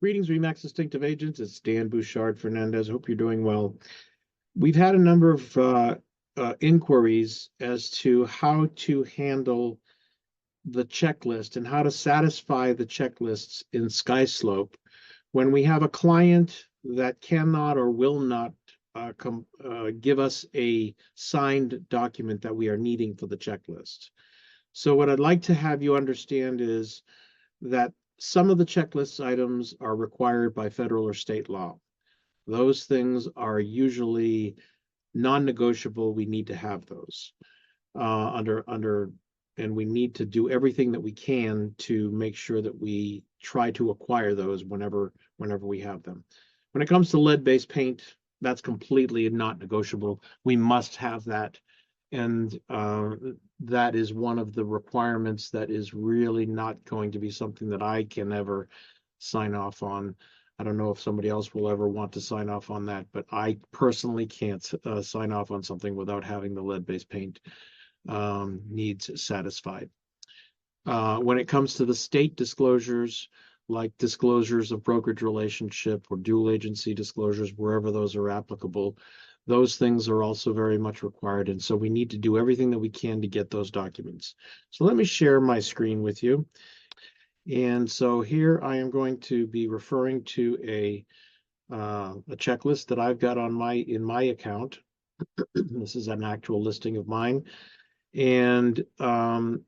Greetings, Remax Distinctive Agents. It's Dan Bouchard Fernandez. Hope you're doing well. We've had a number of inquiries as to how to handle the checklist and how to satisfy the checklists in Skyslope when we have a client that cannot or will not give us a signed document that we are needing for the checklist. So what I'd like to have you understand is that some of the checklist items are required by federal or state law. Those things are usually non-negotiable. We need to have those and we need to do everything that we can to make sure that we try to acquire those whenever we have them. When it comes to lead-based paint, that's completely not negotiable. We must have that. And that is one of the requirements that is really not going to be something that I can ever sign off on. I don't know if somebody else will ever want to sign off on that, but I personally can't sign off on something without having the lead-based paint needs satisfied. When it comes to the state disclosures, like disclosures of brokerage relationship or dual agency disclosures, wherever those are applicable, those things are also very much required. And so we need to do everything that we can to get those documents. So let me share my screen with you. And so here I am going to be referring to a checklist that I've got on in my account. This is an actual listing of mine. And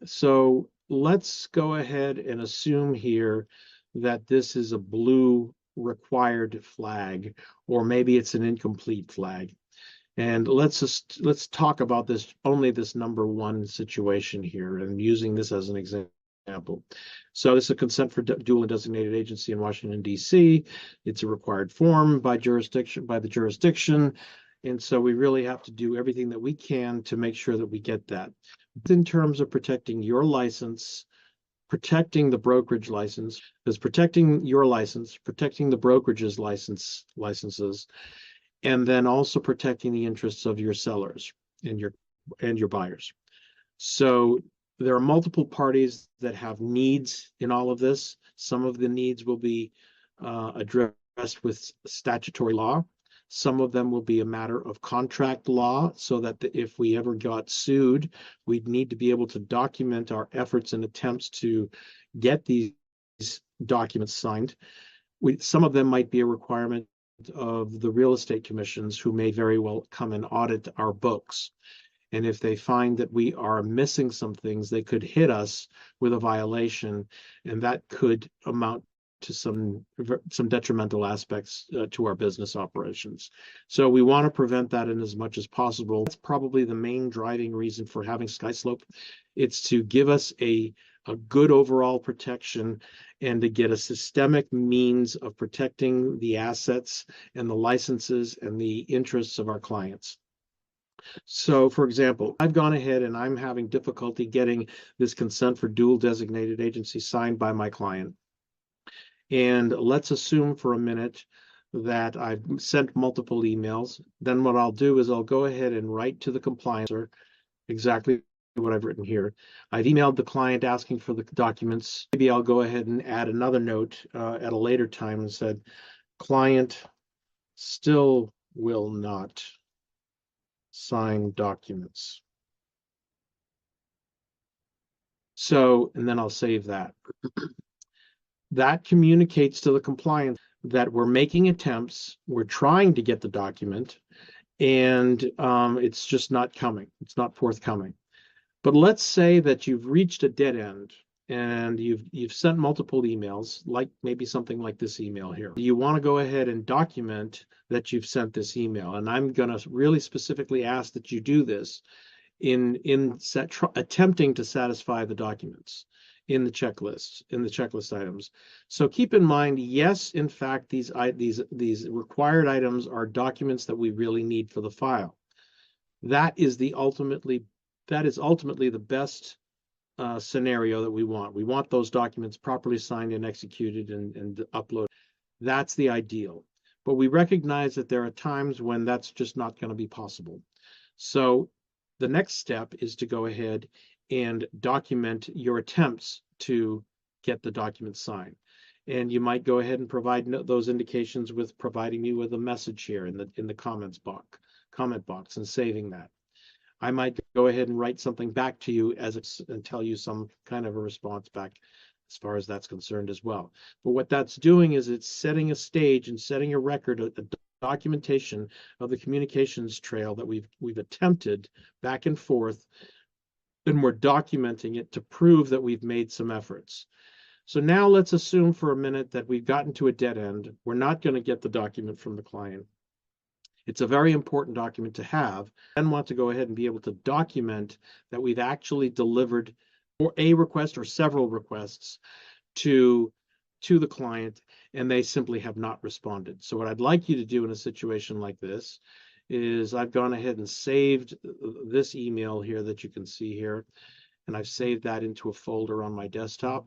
so let's go ahead and assume here that this is a blue required flag, or maybe it's an incomplete flag. And let's talk about this number one situation here, and using this as an example. So this is a consent for dual and designated agency in Washington, D.C. It's a required form by the jurisdiction. And so we really have to do everything that we can to make sure that we get that. In terms of protecting your license, protecting the brokerage license, is protecting your license, protecting the brokerage's licenses, and then also protecting the interests of your sellers and your buyers. So there are multiple parties that have needs in all of this. Some of the needs will be addressed with statutory law. Some of them will be a matter of contract law, so that if we ever got sued, we'd need to be able to document our efforts and attempts to get these documents signed. Some of them might be a requirement of the real estate commissions, who may very well come and audit our books. And if they find that we are missing some things, they could hit us with a violation, and that could amount to some detrimental aspects to our business operations. So we want to prevent that in as much as possible. That's probably the main driving reason for having Skyslope. It's to give us a good overall protection and to get a systemic means of protecting the assets and the licenses and the interests of our clients. So, for example, I've gone ahead and I'm having difficulty getting this consent for dual designated agency signed by my client. And let's assume for a minute that I've sent multiple emails. Then what I'll do is I'll go ahead and write to the compliancer exactly what I've written here. I've emailed the client asking for the documents. Maybe I'll go ahead and add another note at a later time and said, client still will not sign documents. So, and then I'll save that. That communicates to the compliance that we're making attempts, we're trying to get the document, and it's just not coming. It's not forthcoming. But let's say that you've reached a dead end and you've sent multiple emails, like maybe something like this email here. You want to go ahead and document that you've sent this email, and I'm going to really specifically ask that you do this in attempting to satisfy the documents in the checklist items. So keep in mind, yes, in fact, these required items are documents that we really need for the file. That is ultimately the best scenario that we want. We want those documents properly signed and executed and uploaded. That's the ideal. But we recognize that there are times when that's just not going to be possible. So the next step is to go ahead and document your attempts to get the document signed. And you might go ahead and provide those indications with providing me with a message here in the comment box and saving that. I might go ahead and write something back to you and tell you some kind of a response back as far as that's concerned as well. But what that's doing is it's setting a stage and setting a record, a documentation of the communications trail that we've attempted back and forth, and we're documenting it to prove that we've made some efforts. So now let's assume for a minute that we've gotten to a dead end. We're not going to get the document from the client. It's a very important document to have, and want to go ahead and be able to document that we've actually delivered or a request or several requests to the client, and they simply have not responded. So what I'd like you to do in a situation like this is I've gone ahead and saved this email here that you can see here, and I've saved that into a folder on my desktop.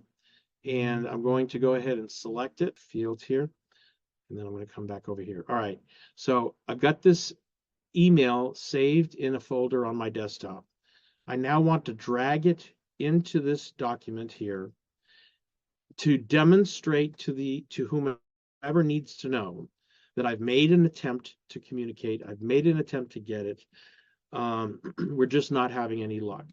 And I'm going to go ahead and select it, field here, and then I'm going to come back over here. All right, so I've got this email saved in a folder on my desktop. I now want to drag it into this document here to demonstrate to whomever needs to know that I've made an attempt to communicate. I've made an attempt to get it. We're just not having any luck.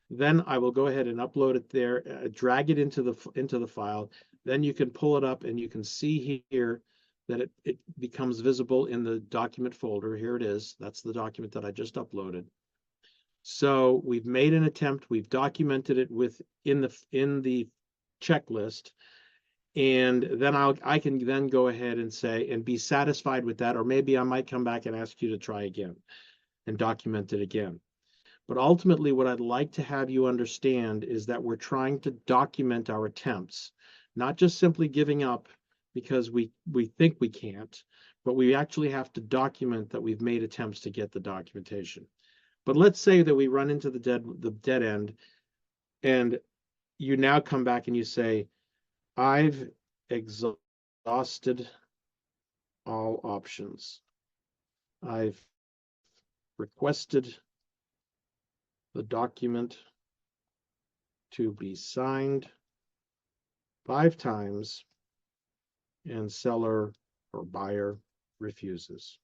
Then I will go ahead and upload it there, drag it into the file. Then you can pull it up and you can see here that it becomes visible in the document folder. Here it is. That's the document that I just uploaded. So we've made an attempt. We've documented it in the checklist, and then I can then go ahead and say and be satisfied with that, or maybe I might come back and ask you to try again and document it again. But ultimately, what I'd like to have you understand is that we're trying to document our attempts, not just simply giving up because we think we can't, but we actually have to document that we've made attempts to get the documentation. But let's say that we run into the dead end, and you now come back and you say, I've exhausted all options. I've requested the document to be signed 5 times, and seller or buyer refuses.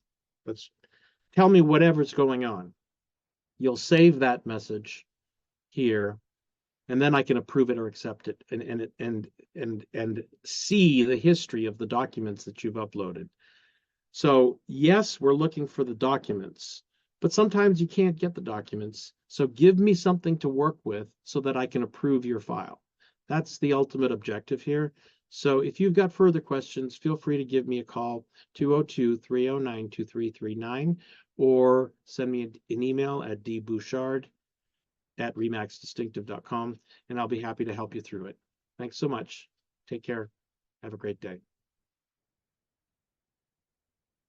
Tell me whatever's going on. You'll save that message here, and then I can approve it or accept it and see the history of the documents that you've uploaded. So yes, we're looking for the documents, but sometimes you can't get the documents. So give me something to work with so that I can approve your file. That's the ultimate objective here. So if you've got further questions, feel free to give me a call, 202-309-2339, or send me an email at dbouchard@remaxdistinctive.com, and I'll be happy to help you through it. Thanks so much. Take care. Have a great day.